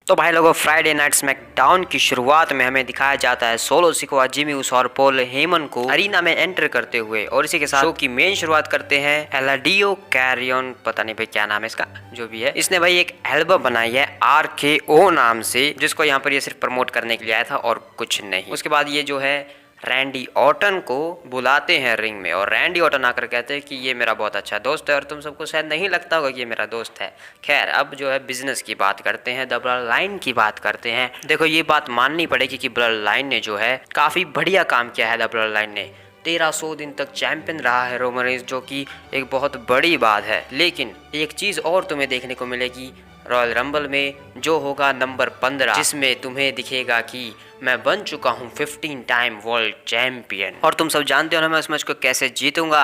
तो भाई लोगों, फ्राइडे नाइट स्मैकडाउन की शुरुआत में हमें दिखाया जाता है सोलो सिकोआ, जिमी ऊसो और पॉल हेमन को अरीना में एंटर करते हुए, और इसी के साथ शो की मेन शुरुआत करते हैं एलाडियो कैरियन, पता नहीं भाई क्या नाम है इसका, जो भी है। इसने भाई एक एल्बम बनाई है RKO नाम से, जिसको यहाँ पर ये सिर्फ प्रमोट करने के लिए आया था और कुछ नहीं। उसके बाद ये जो है रैंडी ऑर्टन को बुलाते हैं रिंग में, और रैंडी ऑर्टन आकर कहते हैं कि ये मेरा बहुत अच्छा दोस्त है, और तुम सबको शायद नहीं लगता होगा कि ये मेरा दोस्त है। खैर, अब जो है बिजनेस की बात करते हैं, द ब्लड लाइन की बात करते हैं। देखो, ये बात माननी पड़ेगी कि ब्लड लाइन ने जो है काफी बढ़िया काम किया है। द ब्लड लाइन ने 1300 दिन तक चैंपियन रहा है रोमन रेंस, जो कि एक बहुत बड़ी बात है। लेकिन एक चीज और तुम्हें देखने को मिलेगी रॉयल रंबल में, जो होगा नंबर 15, जिसमें तुम्हें दिखेगा कि मैं बन चुका हूँ 15 टाइम वर्ल्ड चैंपियन। और तुम सब जानते हो ना मैं उस मैच को कैसे जीतूंगा।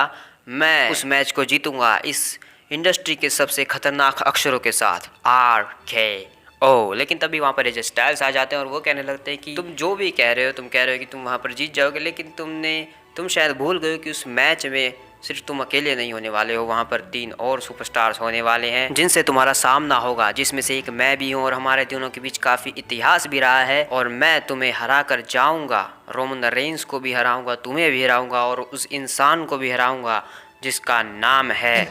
मैं उस मैच को जीतूंगा इस इंडस्ट्री के सबसे खतरनाक अक्षरों के साथ, RKO। लेकिन तभी वहाँ पर एजे स्टाइल्स आ जाते हैं और वो कहने लगते हैं कि तुम जो भी कह रहे हो, तुम कह रहे हो कि तुम वहाँ पर जीत जाओगे, लेकिन तुम शायद भूल गए हो कि उस मैच में सिर्फ तुम अकेले नहीं होने वाले हो, वहाँ पर 3 और सुपरस्टार्स होने वाले हैं जिनसे तुम्हारा सामना होगा, जिसमें से एक मैं भी हूँ, और हमारे दोनों के बीच काफी इतिहास भी रहा है। और मैं तुम्हें हरा कर जाऊंगा, रोमन रेंस को भी हराऊंगा, तुम्हें भी हराऊंगा, और उस इंसान को भी हराऊंगा जिसका नाम है।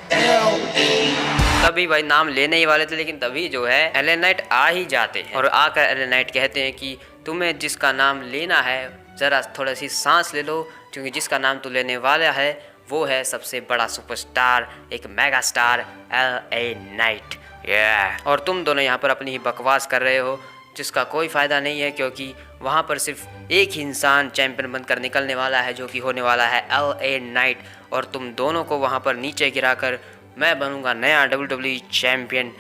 तभी भाई नाम लेने ही वाले थे, लेकिन तभी जो है LA नाइट आ ही जाते हैं, और आकर LA नाइट कहते हैं कि तुम्हें जिसका नाम लेना है जरा थोड़ा सी सांस ले लो, क्योंकि जिसका नाम तू लेने वाला है वो है सबसे बड़ा सुपरस्टार, एक मेगा स्टार, LA नाइट। और तुम दोनों यहाँ पर अपनी ही बकवास कर रहे हो, जिसका कोई फ़ायदा नहीं है, क्योंकि वहाँ पर सिर्फ एक ही इंसान चैंपियन बनकर निकलने वाला है, जो कि होने वाला है LA नाइट। और तुम दोनों को वहाँ पर नीचे गिराकर मैं बनूंगा नया WWE चैंपियन।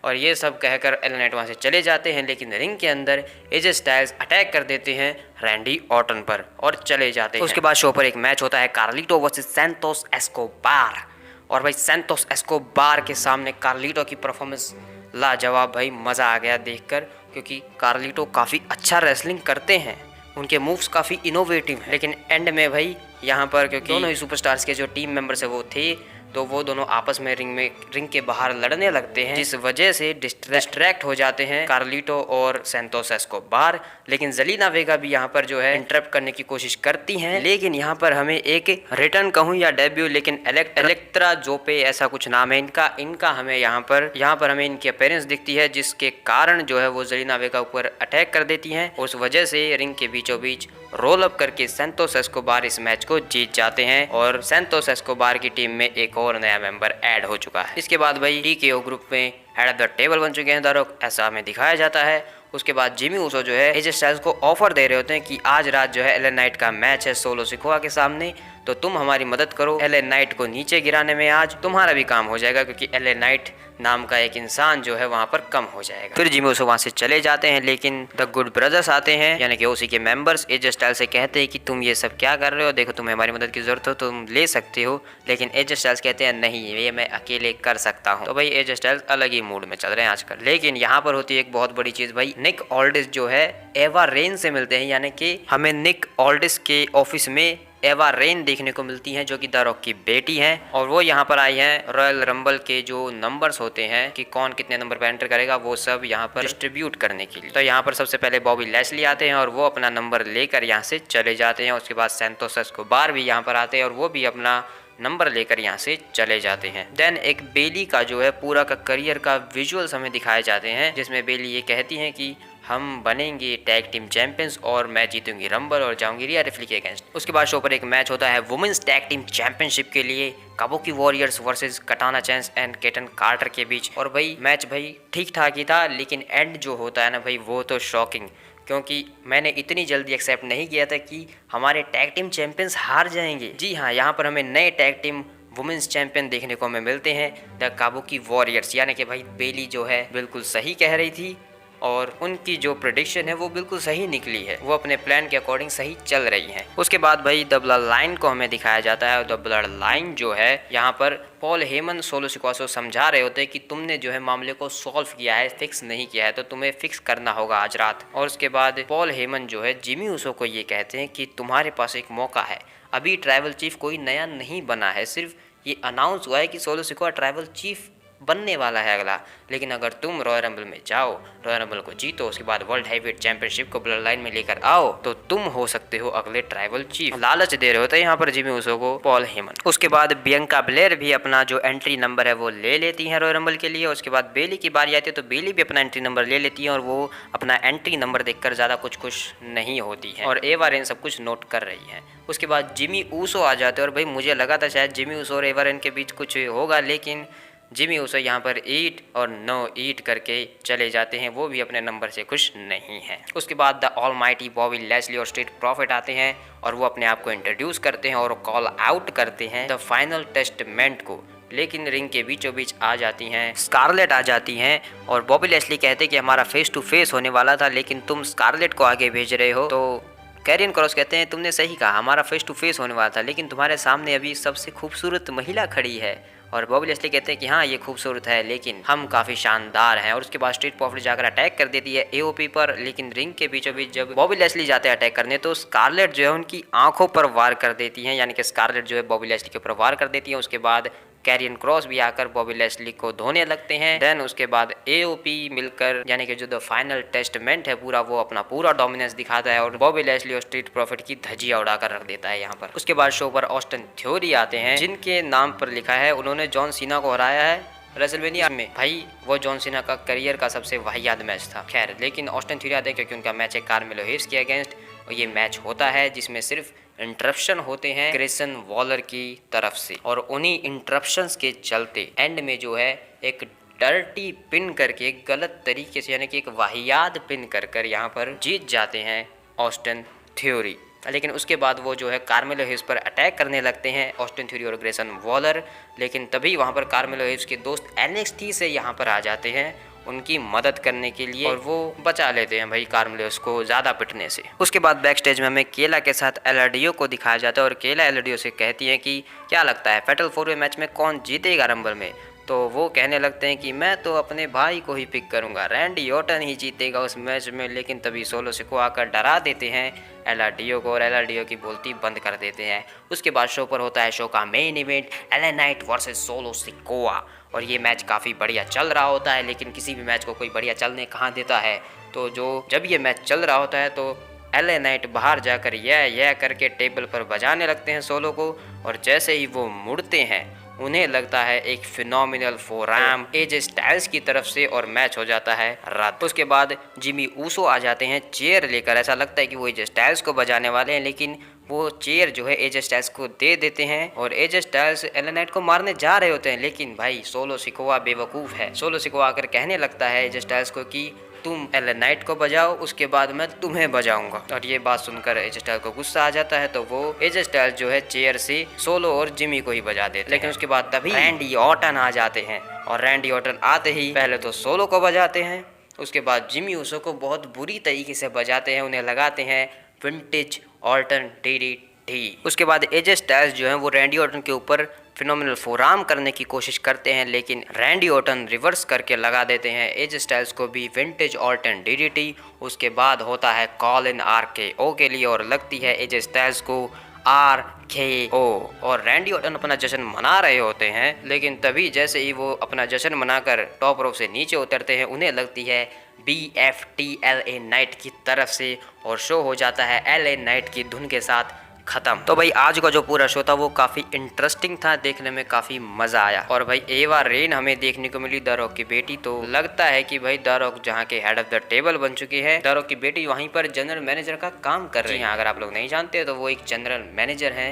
और ये सब कहकर LA नाइट वहाँ से चले जाते हैं, लेकिन रिंग के अंदर एजे स्टाइल्स अटैक कर देते हैं रैंडी ऑर्टन पर और चले जाते हैं। उसके बाद शो पर एक मैच होता है कार्लिटो वर्सेस सैंटोस एस्कोबार, और भाई सैंटोस एस्कोबार के सामने कार्लिटो की परफॉर्मेंस लाजवाब, भाई मज़ा आ गया देखकर, क्योंकि कार्लिटो काफ़ी अच्छा रेसलिंग करते हैं, उनके मूव्स काफ़ी इनोवेटिव हैं। लेकिन एंड में भाई यहाँ पर क्योंकि दोनों ही सुपरस्टार्स के जो टीम मेंबर्स है वो थे, तो वो दोनों आपस में रिंग के बाहर लड़ने लगते हैं, जिस वजह से डिस्ट्रैक्ट हो जाते हैं कार्लिटो और सैंटोस एस्कोबार। लेकिन ज़ेलिना वेगा भी यहाँ पर जो है इंटरप्ट करने की कोशिश करती हैं, लेकिन यहाँ पर हमें एक रिटर्न कहूँ या डेब्यू, लेकिन एलेक्ट्रा जोपे ऐसा कुछ नाम है इनका हमें यहाँ पर हमें इनकी अपीयरेंस दिखती है, जिसके कारण जो है वो ज़ेलिना वेगा ऊपर अटैक कर देती हैं। उस वजह से रिंग के बीचों बीच रोल अप करके सैंटोस एस्कोबार इस मैच को जीत जाते हैं, और सैंटोस एस्कोबार की टीम में एक और नया मेंबर ऐड हो चुका है। इसके बाद भाई TKO ग्रुप में हेड ऑफ द टेबल बन चुके हैं दारोक, ऐसा हमें दिखाया जाता है। उसके बाद जिमी ऊसो जो है एजे स्टाइल्स को ऑफर दे रहे होते हैं कि आज रात जो है LA नाइट का मैच है सोलो सिकोआ के सामने, तो तुम हमारी मदद करो LA नाइट को नीचे गिराने में, आज तुम्हारा भी काम हो जाएगा, क्योंकि LA नाइट नाम का एक इंसान जो है वहाँ पर कम हो जाएगा। फिर जिमी ऊसो वहाँ से चले जाते हैं, लेकिन द गुड ब्रदर्स आते हैं, यानी कि OC के मेंबर्स एजे स्टाइल्स से कहते हैं कि तुम ये सब क्या कर रहे हो, देखो तुम्हें हमारी मदद की जरूरत हो तुम ले सकते हो। लेकिन एजे स्टाइल्स कहते हैं नहीं, ये मैं अकेले कर सकता हूँ। तो भाई एजे स्टाइल्स अलग ही मूड में चल रहे हैं आजकल। लेकिन यहाँ पर होती है एक बहुत बड़ी चीज, भाई निक ऑल्डिस जो है एवा रेन से मिलते हैं, यानी कि हमें निक ऑल्डिस के ऑफिस में एवा रेन देखने को मिलती हैं, जो कि द रॉक की बेटी हैं, और वो यहाँ पर आई हैं रॉयल रंबल के जो नंबर्स होते हैं कि कौन कितने नंबर पर एंटर करेगा, वो सब यहाँ पर डिस्ट्रीब्यूट करने के लिए। तो यहाँ पर सबसे पहले बॉबी लैशली आते हैं, और वो अपना नंबर लेकर यहाँ से चले जाते हैं। उसके बाद सैंटोस एस्कोबार भी यहाँ पर आते हैं, और वो भी अपना नंबर लेकर यहाँ से चले जाते हैं। देन एक बेली का जो है पूरा का करियर का विजुअल्स हमें दिखाए जाते हैं, जिसमें बेली ये कहती हैं कि हम बनेंगे टैग टीम चैंपियंस, और मैं जीतूंगी रंबल और जाऊंगी रिया रिप्ली के अगेंस्ट। उसके बाद शो पर एक मैच होता है वुमेन्स टैग टीम चैंपियनशिप के लिए, काबुकी वॉरियर्स वर्सेस कटाना चैंस एंड केटन कार्टर के बीच। और भाई मैच भाई ठीक ठाक ही था, लेकिन एंड जो होता है ना भाई, वो तो शॉकिंग, क्योंकि मैंने इतनी जल्दी एक्सेप्ट नहीं किया था कि हमारे टैग टीम चैंपियंस हार जाएंगे। जी हाँ, यहाँ पर हमें नए टैग टीम वुमेन्स चैंपियन देखने को हमें मिलते हैं, द काबुकी वॉरियर्स, यानी कि भाई बेली जो है बिल्कुल सही कह रही थी, और उनकी जो प्रेडिक्शन है वो बिल्कुल सही निकली है, वो अपने प्लान के अकॉर्डिंग सही चल रही हैं। उसके बाद भाई द ब्लड लाइन को हमें दिखाया जाता है, और द ब्लड लाइन जो है यहाँ पर पॉल हेमन सोलो सिकोआ को समझा रहे होते हैं कि तुमने जो है मामले को सॉल्व किया है, फिक्स नहीं किया है, तो तुम्हें फिक्स करना होगा आज रात। और उसके बाद पॉल हेमन जो है जिमी ऊसो को ये कहते हैं कि तुम्हारे पास एक मौका है, अभी ट्राइबल चीफ कोई नया नहीं बना है, सिर्फ ये अनाउंस हुआ है कि सोलो सिकोआ ट्राइबल चीफ बनने वाला है अगला। लेकिन अगर तुम रॉयल रंबल में जाओ, रॉयल रंबल को जीतो, उसके बाद वर्ल्ड हैवीवेट चैंपियनशिप को ब्लड लाइन में लेकर आओ, तो तुम हो सकते हो अगले ट्राइबल चीफ। लालच दे रहे होते हैं यहाँ पर जिमी ऊसो को पॉल हेमन। उसके बाद बियंका ब्लेयर भी अपना जो एंट्री नंबर है वो ले लेती है रॉयल रंबल के लिए। उसके बाद बेली की बारी आती है तो बेली भी अपना एंट्री नंबर ले लेती है और वो अपना एंट्री नंबर देखकर ज्यादा कुछ खुश नहीं होती है और एवा रेन सब कुछ नोट कर रही है। उसके बाद जिमी ऊसो आ जाते हैं और भाई मुझे लगा था शायद जिमी ऊसो और एवा रेन के बीच कुछ होगा, लेकिन जिमी ऊसो यहाँ पर 8 और 9 ईट करके चले जाते हैं, वो भी अपने नंबर से खुश नहीं हैं। उसके बाद द ऑलमाइटी बॉबी लैशली और स्ट्रीट प्रॉफिट आते हैं और वो अपने आप को इंट्रोड्यूस करते हैं और कॉल आउट करते हैं द फाइनल टेस्टमेंट को। लेकिन रिंग के बीचों बीच आ जाती हैं स्कारलेट आ जाती हैं और बॉबी लैशली कहते हैं कि हमारा फेस टू फेस होने वाला था, लेकिन तुम स्कारलेट को आगे भेज रहे हो। तो कैरियन क्रॉस कहते हैं तुमने सही कहा, हमारा फेस टू फेस होने वाला था, लेकिन तुम्हारे सामने अभी सबसे खूबसूरत महिला खड़ी है। और बॉबी लैशली कहते हैं कि हाँ ये खूबसूरत है, लेकिन हम काफी शानदार हैं। और उसके बाद स्ट्रीट प्रॉफिट जाकर अटैक कर देती है एओपी पर, लेकिन रिंग के बीचों बीच जब बॉबी लैशली जाते हैं अटैक करने तो स्कारलेट जो है उनकी आंखों पर वार कर देती है, यानी कि स्कारलेट जो है बॉबी लैशली के ऊपर वार कर देती है। उसके बाद कैरियन क्रॉस भी आकर बॉबी लैशली को धोने लगते हैं। देन उसके बाद एओपी मिलकर यानी कि जो द फाइनल टेस्टमेंट है पूरा, वो अपना पूरा डोमिनेंस दिखाता है और बॉबी लैशली और स्ट्रीट प्रॉफिट की धजिया उड़ाकर रख देता है यहाँ पर। उसके बाद शो पर ऑस्टिन थ्योरी आते हैं, जिनके नाम पर लिखा है उन्होंने जॉन सीना को हराया है रेसलमेनिया में। भाई वो जॉन सीना का करियर का सबसे वाहियात मैच था। खैर लेकिन ऑस्टिन थ्योरी आते हैं क्योंकि उनका मैच है कार्मेलो हेव्स के अगेंस्ट, और ये मैच होता है जिसमें सिर्फ इंटरप्शन होते हैं ग्रेसन वॉलर की तरफ से, और उन्हीं इंटरप्शंस के चलते एंड में जो है एक डर्टी पिन करके एक गलत तरीके से यानी कि एक वाहियात पिन कर यहाँ पर जीत जाते हैं ऑस्टिन थ्योरी। लेकिन उसके बाद वो जो है कार्मेलो हेव्स पर अटैक करने लगते हैं ऑस्टिन थ्योरी और ग्रेसन वॉलर, लेकिन तभी वहाँ पर कार्मेलो हेव्स के दोस्त NXT से यहाँ पर आ जाते हैं उनकी मदद करने के लिए और वो बचा लेते हैं भाई कार्मेलो हेव्स को ज़्यादा पिटने से। उसके बाद बैक स्टेज में हमें केला के साथ एलआरडीओ को दिखाया जाता है और केला एलआरडीओ से कहती है कि क्या लगता है फैटल 4-वे मैच में कौन जीतेगा रंबल में। तो वो कहने लगते हैं कि मैं तो अपने भाई को ही पिक करूंगा, रैंडी ऑर्टन ही जीतेगा उस मैच में। लेकिन तभी सोलो सिकोआ आकर डरा देते हैं एलआरडीओ को और एलआरडीओ की बोलती बंद कर देते हैं। उसके बाद शो पर होता है शो का main event LA night versus solo Sikoa, और ये मैच काफ़ी बढ़िया चल रहा होता है, लेकिन किसी भी मैच को कोई बढ़िया चलने कहाँ देता है। तो जब ये मैच चल रहा होता है तो एलए नाइट बाहर जाकर यह करके टेबल पर बजाने लगते हैं सोलो को, और जैसे ही वो मुड़ते हैं उन्हें लगता है एक फिनोमिनल फोरआर्म एजे स्टाइल्स की तरफ से और मैच हो जाता है रद्द। उसके बाद जिमी ऊसो आ जाते हैं चेयर लेकर, ऐसा लगता है कि वो एजे स्टाइल्स को बजाने वाले हैं, लेकिन वो चेयर जो है एजे स्टाइल्स को दे देते हैं और एजे स्टाइल्स एलए नाइट को मारने जा रहे होते हैं। लेकिन भाई सोलो सिकोआ बेवकूफ़ है। सोलो सिकोआ आकर कहने लगता है एजे स्टाइल्स को कि तुम एलए नाइट को बजाओ, उसके बाद मैं तुम्हें बजाऊंगा। और ये बात सुनकर एजे स्टाइल्स को गुस्सा आ जाता है, तो वो एजे स्टाइल्स जो है चेयर से सोलो और जिमी को ही बजा देते हैं। लेकिन उसके बाद तभी रैंडी ऑर्टन आ जाते हैं और रैंडी ऑर्टन आते ही पहले तो सोलो को बजाते हैं, उसके बाद जिमी ऊसो को बहुत बुरी तरीके से बजाते हैं, उन्हें लगाते हैं विंटेज ऑर्टन DDT। उसके बाद एजे स्टाइल्स जो है वो रैंडी ऑर्टन के ऊपर फिनोमिनल फोरआर्म करने की कोशिश करते हैं, लेकिन रैंडी ऑर्टन रिवर्स करके लगा देते हैं एजे स्टाइल्स को भी विंटेज ऑर्टन DDT। उसके बाद होता है कॉल इन RKO के लिए और लगती है एजे स्टाइल्स को RKO, और रैंडी ऑर्टन अपना जश्न मना रहे होते हैं, लेकिन तभी जैसे ही वो अपना जश्न मनाकर टॉप रोप से नीचे उतरते हैं उन्हें लगती है BFT LA नाइट की तरफ से और शो हो जाता है LA नाइट की धुन के साथ खत्म। तो भाई आज का जो पूरा शो था वो काफी इंटरेस्टिंग था, देखने में काफी मजा आया। और भाई एवा रेन हमें देखने को मिली द रॉक की बेटी, तो लगता है कि भाई द रॉक जहाँ के हेड ऑफ द टेबल बन चुकी है, द रॉक की बेटी वहीं पर जनरल मैनेजर का काम कर रही है। अगर आप लोग नहीं जानते तो वो एक जनरल मैनेजर है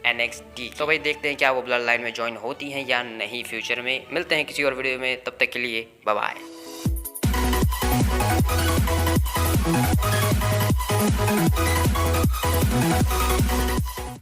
NXT। तो भाई देखते हैं क्या वो ब्लड लाइन में ज्वाइन होती हैं या नहीं फ्यूचर में। मिलते हैं किसी और वीडियो में, तब तक के लिए बाय बाय।